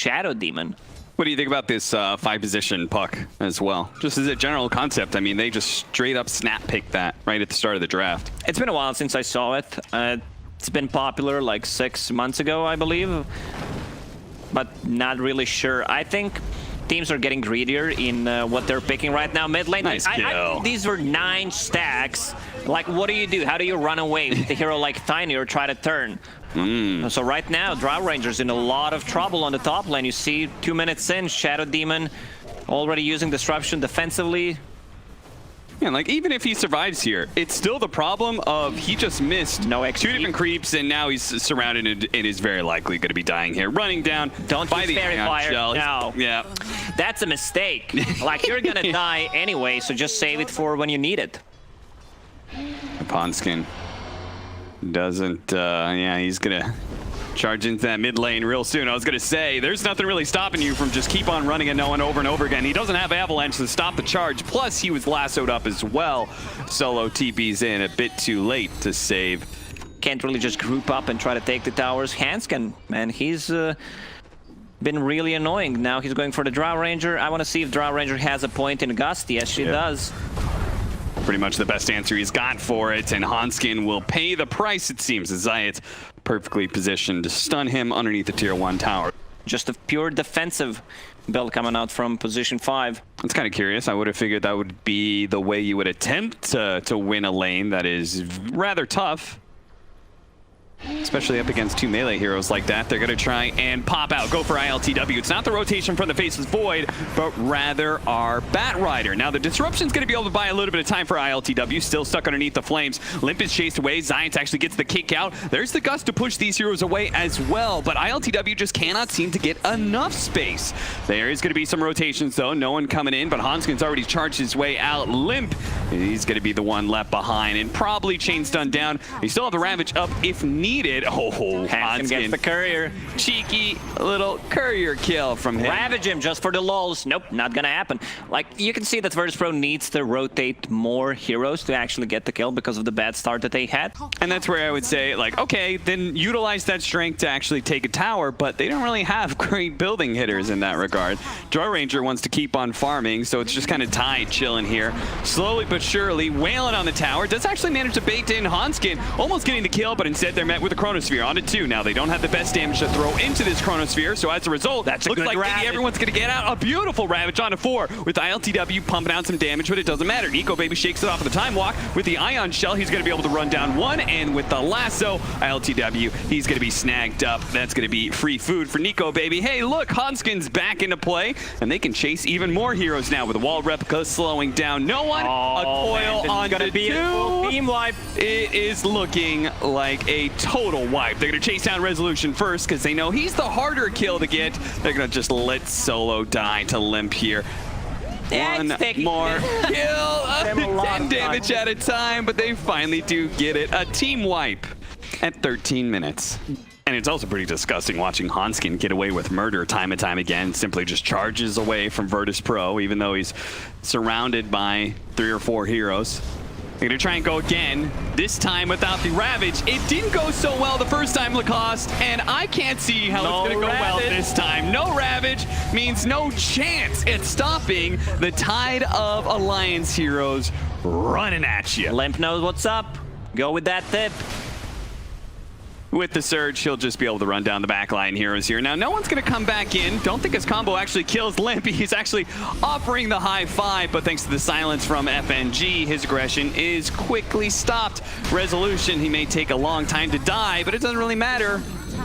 Shadow Demon. What do you think about this 5-position puck as well? Just as a general concept, I mean, they just straight up snap picked that right at the start of the draft. It's been a while since I saw it. It's been popular like 6 months ago, I believe, but not really sure. I think teams are getting greedier in what they're picking right now. Mid lane, nice I think these were 9 stacks. Like, what do? How do you run away with a hero like Tiny or try to turn? So right now, Drow Ranger's in a lot of trouble on the top lane. You see 2 minutes in, Shadow Demon already using Disruption defensively. Yeah, like even if he survives here, it's still the problem of he just missed no XP. 2 different creeps, and now he's surrounded and is very likely going to be dying here. Running down Don't by use the Fairy Fire. No. Yeah. That's a mistake. Like, you're gonna die anyway, so just save it for when you need it. Ponskin doesn't, yeah, he's going to charge into that mid lane real soon. I was going to say, there's nothing really stopping you from just keep on running at no one over and over again. He doesn't have Avalanche to stop the charge. Plus, he was lassoed up as well. Solo TP's in a bit too late to save. Can't really just group up and try to take the towers. Hanskin, man, he's been really annoying. Now he's going for the Drow Ranger. I want to see if Drow Ranger has a point in Gust. Yes, she does. Pretty much the best answer he's got for it, and Hanskin will pay the price, it seems, as Zayat's perfectly positioned to stun him underneath the tier 1 tower. Just a pure defensive build coming out from position 5. That's kind of curious. I would have figured that would be the way you would attempt to win a lane that is rather tough. Especially up against 2 melee heroes like that. They're going to try and pop out, go for ILTW. It's not the rotation from the Faceless Void, but rather our Bat Rider. Now, the Disruption's going to be able to buy a little bit of time for ILTW, still stuck underneath the flames. Limp is chased away. Zions actually gets the kick out. There's the Gust to push these heroes away as well, but ILTW just cannot seem to get enough space. There is going to be some rotations, though. No one coming in, but Hanskin's already charged his way out. Limp, he's going to be the one left behind, and probably chain stun down. He still have the Ravage up if needed. Oh, Hanskin gets the courier. Cheeky little courier kill from him. Ravage him just for the lulz. Nope, not gonna happen. Like, you can see that VIrtus.pro needs to rotate more heroes to actually get the kill because of the bad start that they had. And that's where I would say, like, okay, then utilize that strength to actually take a tower, but they don't really have great building hitters in that regard. Drow Ranger wants to keep on farming, so it's just kind of tied, chilling here. Slowly but surely, wailing on the tower. Does actually manage to bait in Hanskin, almost getting the kill, but instead they're met with a Chronosphere onto 2. Now they don't have the best damage to throw into this Chronosphere, so as a result, looks like maybe everyone's gonna get out. A beautiful Ravage onto 4 with ILTW pumping out some damage, but it doesn't matter. Nico Baby shakes it off of the Time Walk with the Ion Shell. He's gonna be able to run down 1, and with the lasso, ILTW, he's gonna be snagged up. That's gonna be free food for Nico Baby. Hey, look, Hanskin's back into play, and they can chase even more heroes now with the wall replica slowing down. No one, a coil on the 2. A full team wipe. It is looking like a total wipe. They're gonna chase down Resolution first because they know he's the harder kill to get. They're gonna just let Solo die to Limp here. One more kill, 10 damage at a time, but they finally do get it. A team wipe at 13 minutes. And it's also pretty disgusting watching Hanskin get away with murder time and time again. Simply just charges away from VIrtus.pro, even though he's surrounded by 3 or 4 heroes. They're gonna try and go again, this time without the Ravage. It didn't go so well the first time, Lacoste, and I can't see how it's gonna go well this time. No Ravage means no chance at stopping the tide of Alliance heroes running at you. Limp knows what's up. Go with that tip. With the Surge, he'll just be able to run down the backline heroes here. Now, no one's going to come back in. Don't think his combo actually kills Limp. He's actually offering the high 5, but thanks to the silence from FNG, his aggression is quickly stopped. Resolution, he may take a long time to die, but it doesn't really matter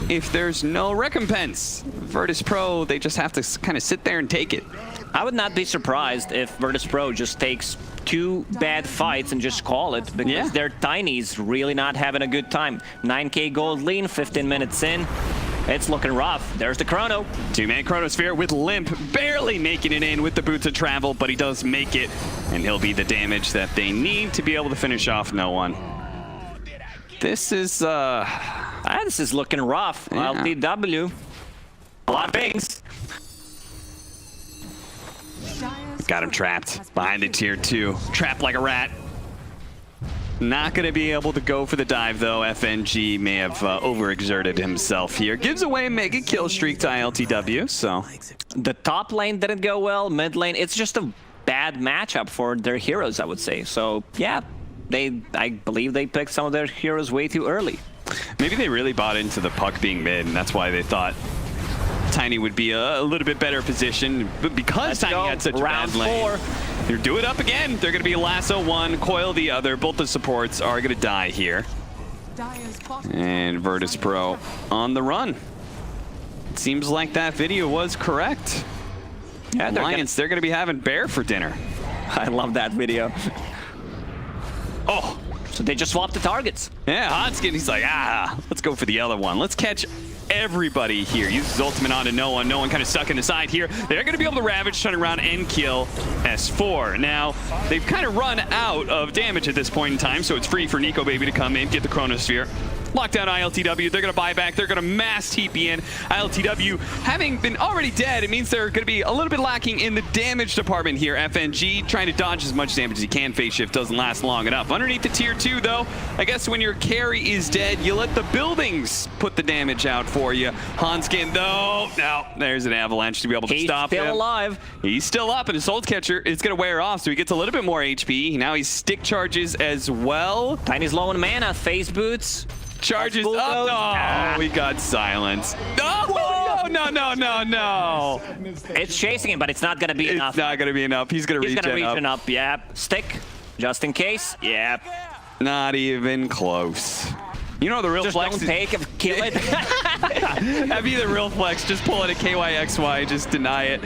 if there's no recompense. VIrtus.pro, they just have to kind of sit there and take it. I would not be surprised if VIrtus.pro just takes 2 bad fights and just call it, because their Tiny's really not having a good time. 9k gold lean, 15 minutes in. It's looking rough. There's the Chrono. 2-man Chronosphere with Limp barely making it in with the boots of travel, but he does make it, and he'll be the damage that they need to be able to finish off no one. This is this is looking rough. LTW. A lot of things. Got him trapped behind the tier 2. Trapped like a rat. Not going to be able to go for the dive, though. FNG may have overexerted himself here. Gives away a mega kill streak to ILTW, so. The top lane didn't go well, mid lane, it's just a bad matchup for their heroes, I would say. So, yeah, I believe they picked some of their heroes way too early. Maybe they really bought into the puck being mid, and that's why they thought Tiny would be a little bit better positioned. But because Tiny had such a bad lane, they're do it up again. They're going to be Lasso one, Coil the other. Both the supports are going to die here. And VIrtus.pro on the run. It seems like that video was correct. Yeah, Alliance, they're going to be having bear for dinner. I love that video. Oh, so they just swapped the targets. Yeah, Hodskin, he's like, let's go for the other one. Let's catch everybody here. Uses ultimate onto no one. No one kind of stuck in the side here. They're going to be able to ravage, turn around, and kill S4. Now, they've kind of run out of damage at this point in time, so it's free for Nico Baby to come in, get the Chronosphere. Lock down ILTW, they're going to buy back, they're going to mass TP in. ILTW, having been already dead, it means they're going to be a little bit lacking in the damage department here. FNG trying to dodge as much damage as he can. Phase shift doesn't last long enough. Underneath the tier 2, though, I guess when your carry is dead, you let the buildings put the damage out for you. Hanskin, though, no, there's an avalanche to be able to stop him. He's still alive. He's still up, and his Soul Catcher is going to wear off, so he gets a little bit more HP. Now he's stick charges as well. Tiny's low in mana, phase boots. Charges up. Oh, we got silence. No, no. It's chasing him, but it's not going to be enough. It's not going to be enough. He's going to regen up. Yep. Stick, just in case. Yep. Not even close. You know the real just flex? Don't take it, kill it. That'd be the real flex. Just pull it at KYXY, just deny it.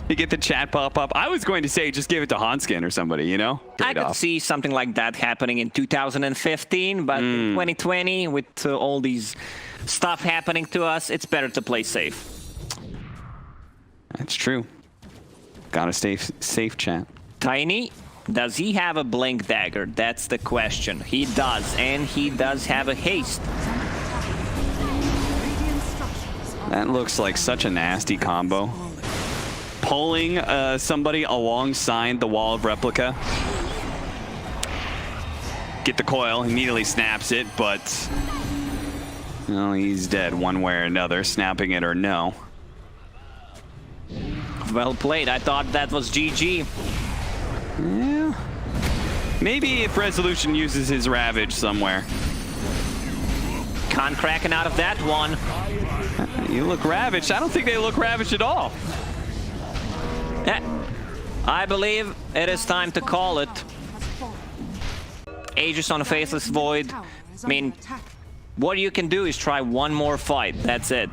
You get the chat pop up. I was going to say just give it to Hanskin or somebody, you know? I could see something like that happening in 2015, but in 2020, with all these stuff happening to us, it's better to play safe. That's true. Gotta stay safe, chat. Tiny, does he have a Blink Dagger? That's the question. He does, and he does have a haste. That looks like such a nasty combo. Pulling somebody alongside the wall of replica. Get the coil, immediately snaps it, but well, he's dead one way or another, snapping it or no. Well played. I thought that was GG. Yeah. Maybe if Resolution uses his Ravage somewhere. Con cracking out of that one. You look ravaged. I don't think they look ravaged at all. Yeah. I believe it is time to call it. Aegis on a Faceless Void. I mean, what you can do is try one more fight. That's it.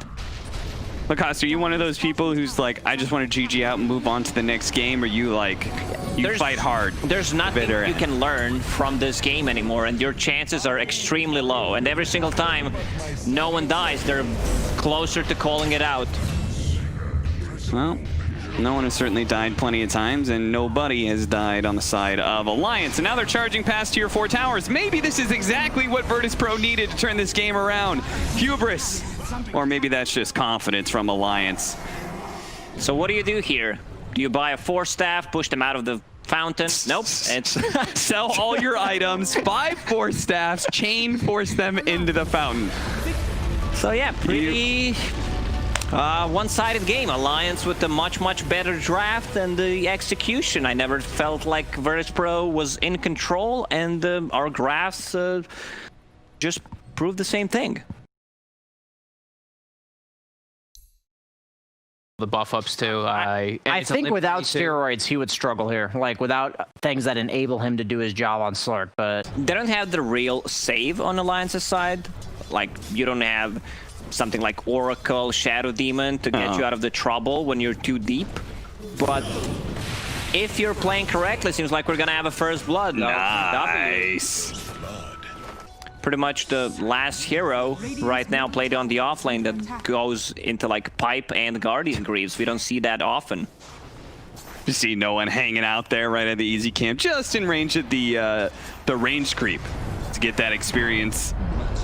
Look, Costa, are you one of those people who's like, I just want to GG out and move on to the next game, or you like, you fight hard? There's nothing you can learn from this game anymore, and your chances are extremely low. And every single time no one dies, they're closer to calling it out. Well, no one has certainly died plenty of times, and nobody has died on the side of Alliance. And now they're charging past tier 4 towers. Maybe this is exactly what VIrtus.pro needed to turn this game around. Hubris. Or maybe that's just confidence from Alliance. So what do you do here? Do you buy a 4-staff, push them out of the fountain? Nope. It's sell all your items, buy 4 staffs, chain force them into the fountain. So yeah, pretty one-sided game. Alliance with the much better draft and the execution. I never felt like VIrtus.pro was in control, and our graphs just proved the same thing. The buff ups too. I think without steroids he would struggle here, like without things that enable him to do his job on Slurp. But they don't have the real save on Alliance's side. Like, you don't have something like Oracle, Shadow Demon to get you out of the trouble when you're too deep. But if you're playing correctly, it seems like we're gonna have a first blood. Nice. Pretty much the last hero right now played on the offlane that goes into like Pipe and Guardian Greaves. We don't see that often. You see no one hanging out there right at the easy camp, just in range of the range creep to get that experience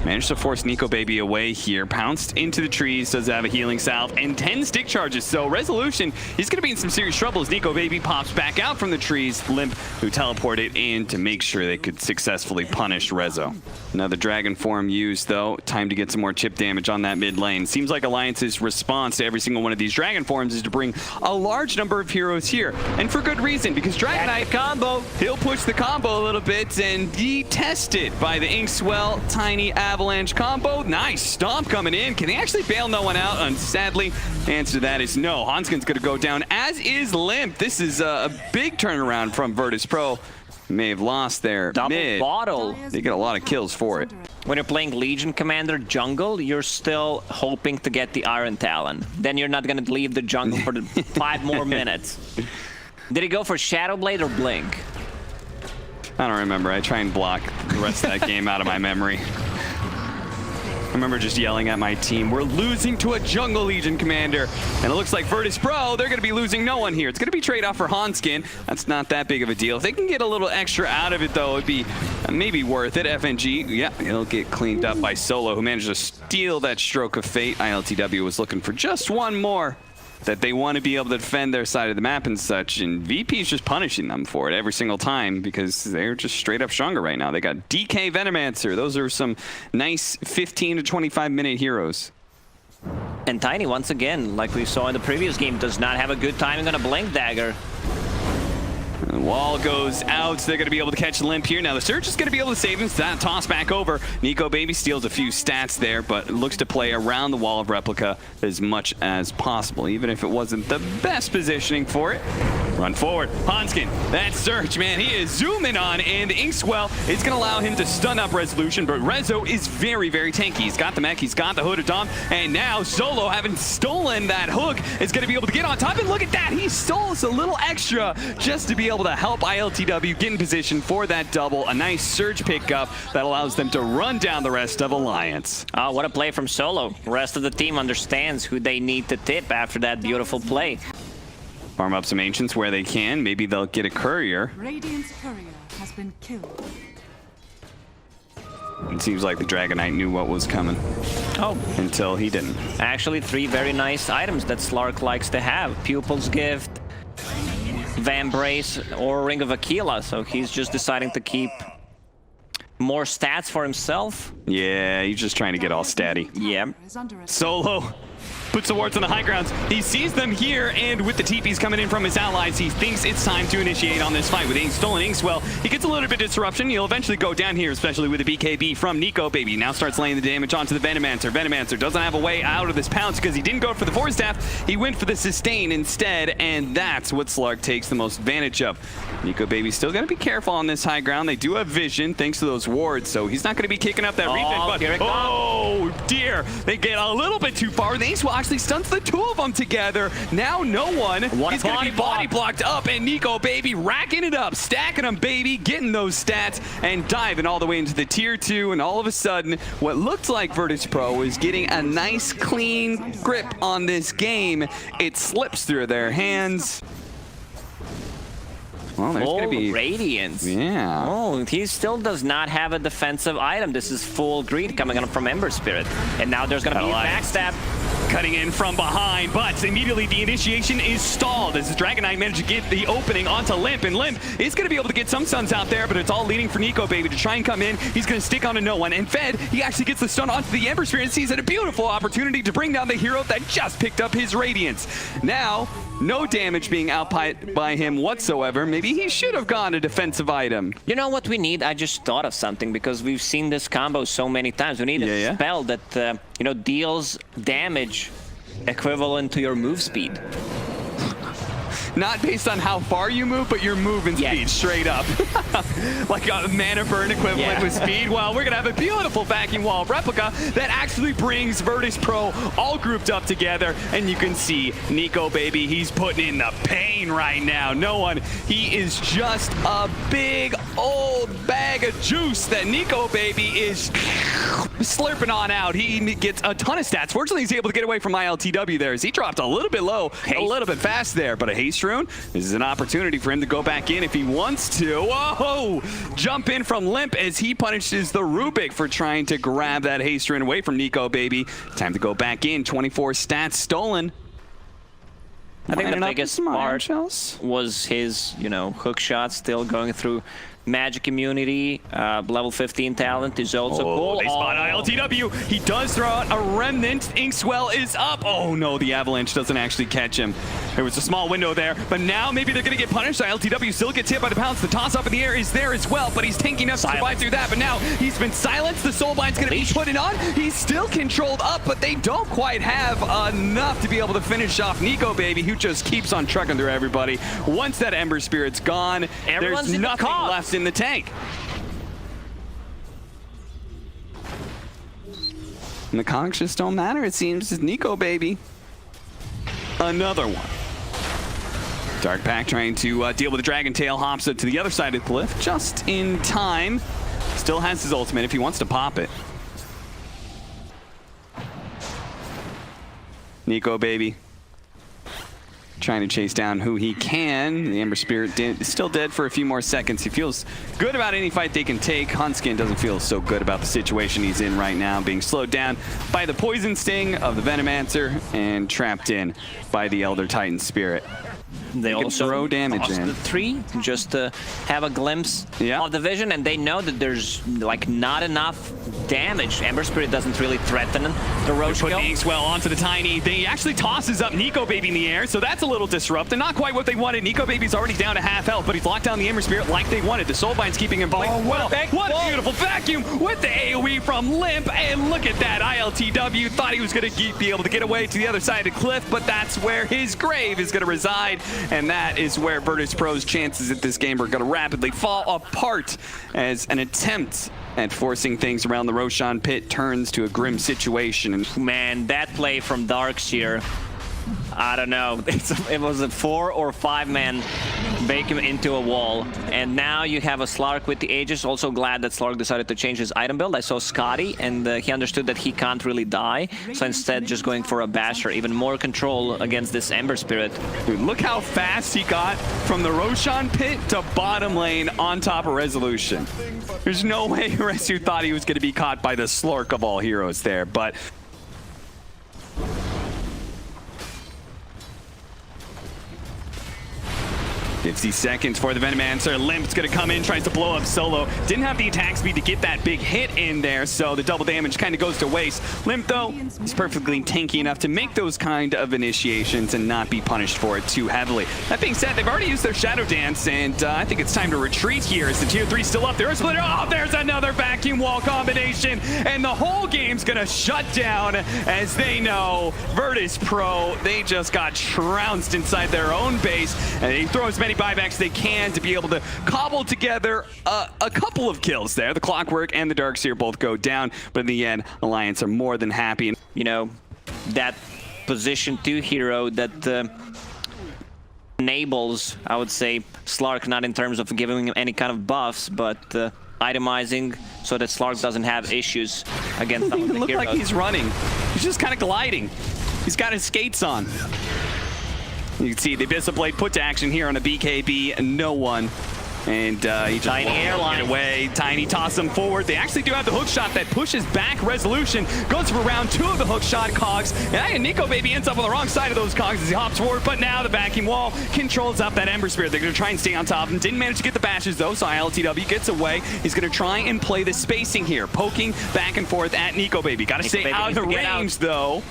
Managed to force Nico Baby away here. Pounced into the trees, does have a healing salve, and 10 stick charges. So Resolution, he's going to be in some serious trouble as Nico Baby pops back out from the trees. Limp, who teleported in to make sure they could successfully punish Rezo. Another Dragon form used, though. Time to get some more chip damage on that mid lane. Seems like Alliance's response to every single one of these Dragon forms is to bring a large number of heroes here. And for good reason, because Dragon Knight combo, he'll push the combo a little bit and be tested by the Inkswell Tiny Avalanche combo. Nice stomp coming in. Can they actually bail no one out? And sadly, the answer to that is no. Hanskin's going to go down, as is Limp. This is a big turnaround from VIrtus.pro. May have lost their mid. Bottle. They get a lot of kills for it. When you're playing Legion Commander jungle, you're still hoping to get the Iron Talon. Then you're not going to leave the jungle for the 5 more minutes. Did he go for Shadow Blade or Blink? I don't remember. I try and block the rest of that game out of my memory. I remember just yelling at my team, we're losing to a Jungle Legion commander. And it looks like Virtus.pro, they're going to be losing no one here. It's going to be trade-off for Hanskin. That's not that big of a deal. If they can get a little extra out of it, though, it'd be maybe worth it. FNG, yeah, he'll get cleaned up by Solo, who managed to steal that stroke of fate. ILTW was looking for just one more, that they want to be able to defend their side of the map and such, and VP's just punishing them for it every single time because they're just straight up stronger right now. They got DK Venomancer. Those are some nice 15 to 25 minute heroes. And Tiny, once again, like we saw in the previous game, does not have a good timing on a Blink Dagger. The wall goes out, so they're going to be able to catch Limp here. Now the Surge is going to be able to save him, so that toss back over. Nico Baby steals a few stats there, but looks to play around the wall of Replica as much as possible, even if it wasn't the best positioning for it. Run forward. Hanskin, that Surge, man, he is zooming on, and the Inkswell is going to allow him to stun up Resolution, but Rezo is very, very tanky. He's got the mech, he's got the Hooded Dom, and now Solo, having stolen that hook, is going to be able to get on top, and look at that, he stole us a little extra just to be able to help ILTW get in position for that double. A nice Surge pickup that allows them to run down the rest of Alliance. Oh, what a play from Solo. The rest of the team understands who they need to tip after that beautiful play. Farm up some Ancients where they can. Maybe they'll get a Courier. Radiant's courier has been killed. It seems like the Dragon Knight knew what was coming. Oh. Until he didn't. Actually, 3 very nice items that Slark likes to have. Pupil's Gift, Vambrace, or Ring of Aquila. So he's just deciding to keep more stats for himself. Yeah, he's just trying to get all statty. Yeah. Solo puts the wards on the high grounds. He sees them here, and with the TPs coming in from his allies, he thinks it's time to initiate on this fight. With a stolen Inkswell, he gets a little bit of disruption. He'll eventually go down here, especially with the BKB from Nico Baby. Now starts laying the damage onto the Venomancer. Venomancer doesn't have a way out of this pounce because he didn't go for the Force Staff. He went for the sustain instead, and that's what Slark takes the most advantage of. Nico Baby's still going to be careful on this high ground. They do have vision thanks to those wards, so he's not going to be kicking up that refit. But oh dear, they get a little bit too far. The Inkswell actually stuns the 2 of them together. Now no one. He's going to be body blocked up, and Nico Baby racking it up, stacking them, baby, getting those stats, and diving all the way into the tier 2. And all of a sudden, what looked like Virtus.pro is getting a nice, clean grip on this game. It slips through their hands. Well, there's going to be Radiance. Yeah. Oh, he still does not have a defensive item. This is full greed coming on from Ember Spirit. And now there's going to be a backstab. Cutting in from behind, but immediately the initiation is stalled as the Dragon Knight managed to get the opening onto Limp, and Limp is going to be able to get some stuns out there, but it's all leading for Nico Baby to try and come in. He's going to stick onto no one, and Fed, he actually gets the stun onto the Ember Spirit and sees it a beautiful opportunity to bring down the hero that just picked up his Radiance. Now, no damage being output by him whatsoever. Maybe he should have gone a defensive item. You know what we need? I just thought of something because we've seen this combo so many times. We need a spell that, you know, deals damage equivalent to your move speed. Not based on how far you move, but your moving speed, straight up. Like a mana burn equivalent with speed. Well, we're going to have a beautiful backing wall replica that actually brings Virtus.pro all grouped up together. And you can see Nico Baby, he's putting in the pain right now. No one, he is just a big old bag of juice that Nico Baby is slurping on out. He gets a ton of stats. Fortunately, he's able to get away from ILTW there as he dropped a little bit low, a little bit fast there. But a haste rune, this is an opportunity for him to go back in if he wants to. Whoa! Jump in from Limp as he punishes the Rubik for trying to grab that haste rune away from Nico Baby. Time to go back in. 24 stats stolen. I think the biggest part was his, hook shot still going through magic immunity. Level 15 talent is also cool. They spot ILTW. He does throw out a remnant. Inkswell is up. Oh no, the avalanche doesn't actually catch him. There was a small window there, but now maybe they're going to get punished. ILTW still gets hit by the pounce. The toss up in the air is there as well, but he's tanking enough to survive through that. But now he's been silenced. The soulbind's going to be put on. He's still controlled up, but they don't quite have enough to be able to finish off Nico Baby, who just keeps on trucking through everybody. Once that Ember Spirit's gone, there's nothing left in the tank. And the cogs just don't matter, it seems. It's Nico Baby. Another one. Dark Pack trying to deal with the Dragon Tail, hops it to the other side of the cliff just in time. Still has his ultimate if he wants to pop it. Nico Baby trying to chase down who he can. The Ember Spirit is still dead for a few more seconds. He feels good about any fight they can take. Hunskin doesn't feel so good about the situation he's in right now, being slowed down by the poison sting of the Venomancer and trapped in by the Elder Titan Spirit. They also throw damage in. The 3 just to have a glimpse of the vision, and they know that there's not enough damage. Ember Spirit doesn't really threaten the Roche kill. Inkswell onto the Tiny. He actually tosses up Nico Baby in the air, so that's a little disruptive. Not quite what they wanted. Nico Baby's already down to half health, but he's locked down the Ember Spirit like they wanted. The Soulbind's keeping him blind. What a beautiful vacuum with the AoE from Limp, and look at that. ILTW thought he was going to be able to get away to the other side of the cliff, but that's where his grave is going to reside. And that is where VIrtus.pro's chances at this game are going to rapidly fall apart as an attempt at forcing things around the Roshan pit turns to a grim situation. And man, that play from Darkseer, I don't know. It was a 4 or 5 man bake him into a wall. And now you have a Slark with the Aegis. Also glad that Slark decided to change his item build. I saw Scotty, and he understood that he can't really die. So instead, just going for a Basher. Even more control against this Ember Spirit. Dude, look how fast he got from the Roshan pit to bottom lane on top of Resolution. There's no way Resu thought he was going to be caught by the Slark of all heroes there, but 50 seconds for the Venomancer. Limp's gonna come in, tries to blow up Solo. Didn't have the attack speed to get that big hit in there, so the double damage kind of goes to waste. Limp, though, is perfectly tanky enough to make those kind of initiations and not be punished for it too heavily. That being said, they've already used their Shadow Dance, and I think it's time to retreat here as the tier 3 still up there. Splitter, oh, there's another vacuum wall combination, and the whole game's gonna shut down as they know VIrtus.pro, they just got trounced inside their own base, and they throw as many buybacks they can to be able to cobble together a couple of kills there. The Clockwork and the Darkseer both go down, but in the end, Alliance are more than happy. You know, that position 2 hero that enables, I would say, Slark, not in terms of giving him any kind of buffs, but itemizing so that Slark doesn't have issues against some of the heroes. Look like he's running. He's just kind of gliding. He's got his skates on. You can see the Abyssal Blade put to action here on a BKB, no one. And he just get away. Tiny toss him forward. They actually do have the hook shot that pushes back Resolution. Goes for round 2 of the hook shot cogs. And Nico Baby ends up on the wrong side of those cogs as he hops forward. But now the vacuum wall controls up that Ember Spirit. They're going to try and stay on top of him. Didn't manage to get the bashes though, so ILTW gets away. He's going to try and play the spacing here, poking back and forth at Nico Baby. Got to stay out of the range though.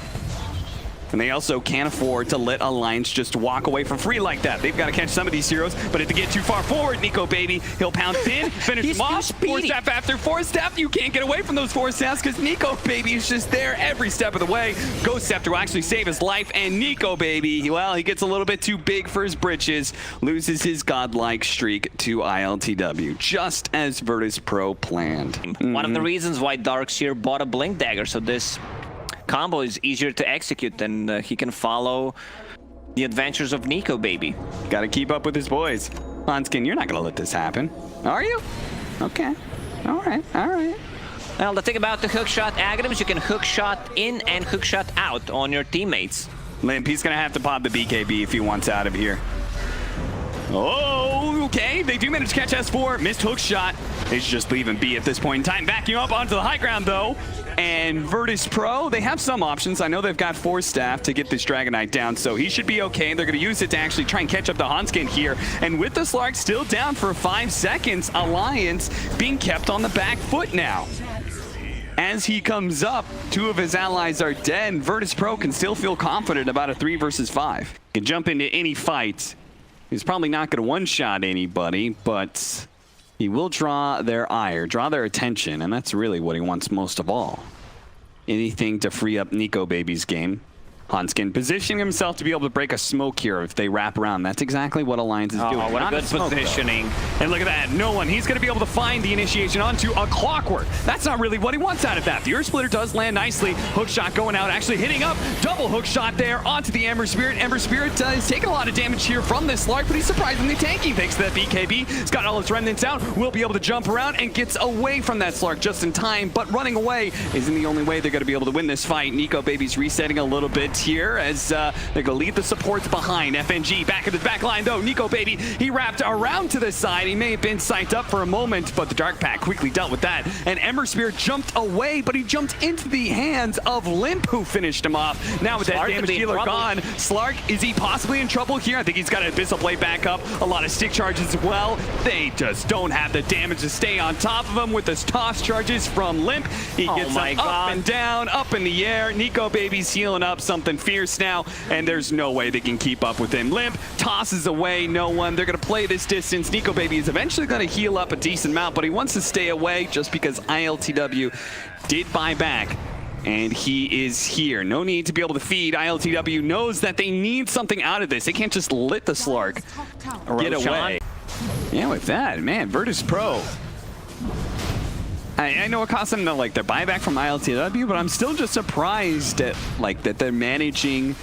And they also can't afford to let Alliance just walk away for free like that. They've got to catch some of these heroes, but if they get too far forward, Nico Baby, he'll pounce in, finish them off. 4-step after 4-step, you can't get away from those 4-steps because Nico Baby is just there every step of the way. Ghost Scepter will actually save his life, and Nico Baby, well, he gets a little bit too big for his britches, loses his godlike streak to ILTW, just as VIrtus.pro planned. One of the reasons why Darkseer bought a Blink Dagger, so this combo is easier to execute, and he can follow the adventures of Nico Baby. Got to keep up with his boys. Hanskin, you're not going to let this happen, are you? Okay. All right. All right. Well, the thing about the hookshot Aghanim is you can hookshot in and hookshot out on your teammates. Limp, he's going to have to pop the BKB if he wants out of here. Oh, okay. They do manage to catch S4. Missed hook shot. They should just leave him be at this point in time. Backing up onto the high ground, though. And VIrtus.pro, they have some options. I know they've got 4 staff to get this Dragon Knight down, so he should be okay. They're going to use it to actually try and catch up to Hanskin here. And with the Slark still down for 5 seconds, Alliance being kept on the back foot now. As he comes up, 2 of his allies are dead. VIrtus.pro can still feel confident about a 3 versus 5. Can jump into any fight. He's probably not going to one-shot anybody, but he will draw their ire, draw their attention, and that's really what he wants most of all. Anything to free up Nico Baby's game. Hanskin positioning himself to be able to break a smoke here if they wrap around. That's exactly what Alliance is doing. Oh, what a good positioning. And look at that. No one. He's going to be able to find the initiation onto a clockwork. That's not really what he wants out of that. The Earth Splitter does land nicely. Hook shot going out, actually hitting up. Double hook shot there onto the Ember Spirit. Ember Spirit is taking a lot of damage here from this Slark, but he's surprisingly tanky thanks to that BKB. He's got all his remnants out. Will be able to jump around and gets away from that Slark just in time, but running away isn't the only way they're going to be able to win this fight. Nico Baby's resetting a little bit here as they're going to leave the supports behind. FNG back in the back line though. Nico Baby, he wrapped around to the side. He may have been psyched up for a moment, but the Dark Pack quickly dealt with that. And Ember Spirit jumped away, but he jumped into the hands of Limp, who finished him off. Now with that damage dealer gone, Slark, is he possibly in trouble here? I think he's got an Abyssal Blade back up, a lot of stick charges as well. They just don't have the damage to stay on top of him with his toss charges from Limp. He gets him up and down, up in the air. Nico Baby's healing up something fierce now, and there's no way they can keep up with him. Limp tosses away no one. They're going to play this distance. Nico Baby is eventually going to heal up a decent amount, but he wants to stay away just because ILTW did buy back. And he is here. No need to be able to feed. ILTW knows that they need something out of this. They can't just let the Slark get away. Yeah, with that, man, VIrtus.pro. I know it cost them like their buyback from ILTW, but I'm still just surprised at that they're managing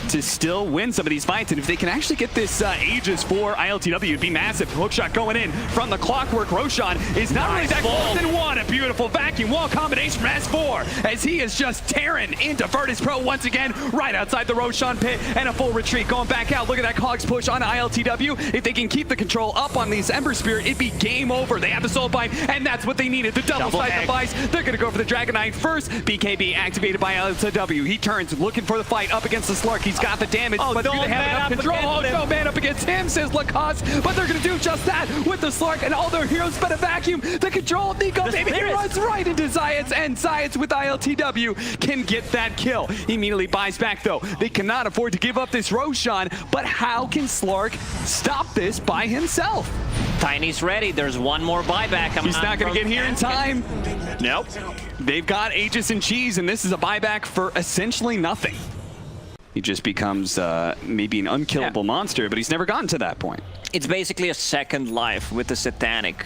to still win some of these fights. And if they can actually get this Aegis for ILTW, it'd be massive. Hookshot going in from the Clockwork. Roshan is not only that close and one. A beautiful vacuum wall combination from S4 as he is just tearing into VIrtus.pro once again, right outside the Roshan pit, and a full retreat going back out. Look at that Cogs push on ILTW. If they can keep the control up on these Ember Spirit, it'd be game over. They have the Soul Bind, and that's what they needed. The double side device. They're going to go for the Dragon Knight first. BKB activated by ILTW. He turns, looking for the fight up against the Slark. He's got the damage, but do they have enough control? Oh, no man up against him, says Lacoste, but they're going to do just that with the Slark, and all their heroes spent a vacuum. The control of Nico Baby, he runs right into Zayats, and Zayats with ILTW can get that kill. He immediately buys back though. They cannot afford to give up this Roshan, but how can Slark stop this by himself? Tiny's ready. There's one more buyback. He's not going to get here in time. Nope. They've got Aegis and Cheese, and this is a buyback for essentially nothing. He just becomes maybe an unkillable monster, but he's never gotten to that point. It's basically a second life with the Satanic.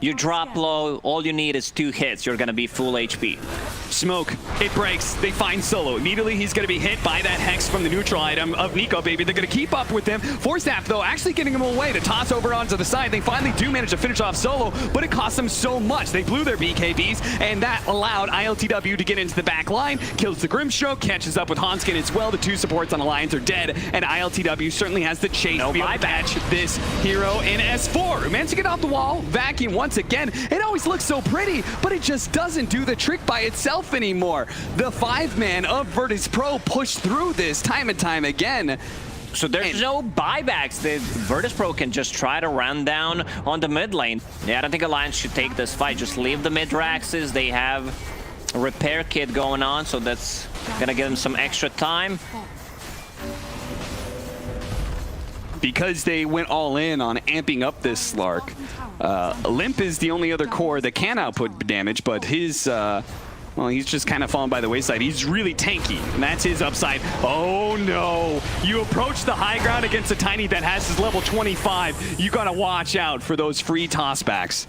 You drop low, all you need is 2 hits, you're gonna be full HP. Smoke, it breaks, they find Solo. Immediately he's gonna be hit by that Hex from the neutral item of Nico Baby. They're gonna keep up with him. Force though, actually getting him away to toss over onto the side. They finally do manage to finish off Solo, but it cost them so much. They blew their BKBs, and that allowed ILTW to get into the back line, kills the Grimstroke, catches up with Hanskin as well. The 2 supports on Alliance are dead, and ILTW certainly has the chase to be able to catch this hero in S4, who managed to get off the wall. Vacuum once again. It always looks so pretty, but it just doesn't do the trick by itself anymore. The 5-man of VIrtus.pro pushed through this time and time again. So there's no buybacks. The VIrtus.pro can just try to run down on the mid lane. Yeah, I don't think Alliance should take this fight. Just leave the mid-raxes. They have a repair kit going on, so that's gonna give them some extra time. Because they went all in on amping up this Slark, Limp is the only other core that can output damage, but his, well, he's just kind of fallen by the wayside. He's really tanky, and that's his upside. Oh no, you approach the high ground against a Tiny that has his level 25. You gotta watch out for those free tossbacks.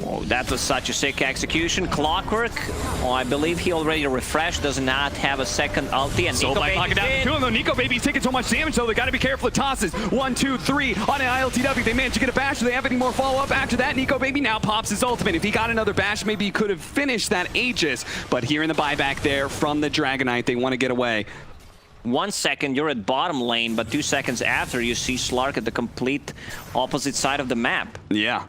Oh, that was such a sick execution. Clockwork, oh, I believe he already refreshed, does not have a second ulti, and So Nico by knocking down Baby's two in. of them, Nico Baby's taking so much damage, though. They got to be careful of tosses. 1, 2, 3 on an ILTW. They managed to get a bash. Do they have any more follow-up? After that, Nico Baby now pops his ultimate. If he got another bash, maybe he could have finished that Aegis. But here in the buyback there from the Dragonite, they want to get away. 1 second, you're at bottom lane, but 2 seconds after, you see Slark at the complete opposite side of the map. Yeah.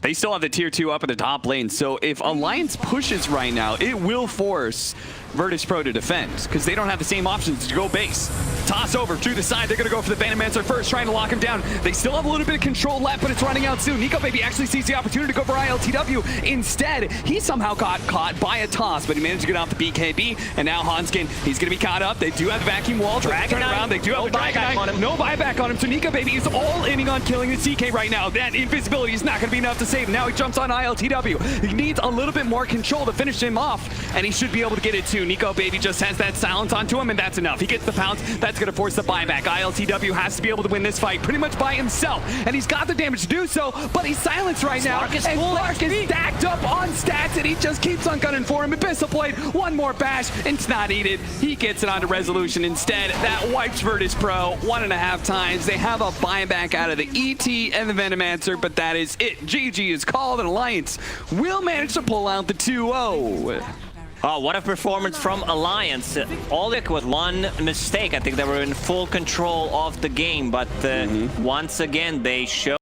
They still have the tier 2 up in the top lane, so if Alliance pushes right now, it will force VIrtus.pro to defend, because they don't have the same options to go base. Toss over to the side, they're going to go for the Venomancer first, trying to lock him down. They still have a little bit of control left, but it's running out soon. Nico Baby actually sees the opportunity to go for ILTW. Instead, he somehow got caught by a toss, but he managed to get off the BKB, and now Hanskin, he's going to be caught up. They do have the vacuum wall, turn around, they do have the Dragonite. No buyback on him, so Nico Baby is all inning on killing the CK right now. That invisibility is not going to be enough to save him. Now he jumps on ILTW. He needs a little bit more control to finish him off, and he should be able to get it too. Nico Baby just has that silence onto him, and that's enough. He gets the pounce. That's going to force the buyback. ILTW has to be able to win this fight pretty much by himself, and he's got the damage to do so, but he's silenced right now. Slark is And full Slark is stacked up on stats, and he just keeps on gunning for him. Abyssal Blade, one more bash, and it's not needed. He gets it onto Resolution instead. That wipes VIrtus.pro 1.5 times. They have a buyback out of the ET and the Venomancer, but that is it. GG is called, and Alliance will manage to pull out the 2-0. Oh, what a performance from Alliance. All it with one mistake. I think they were in full control of the game, but once again, they showed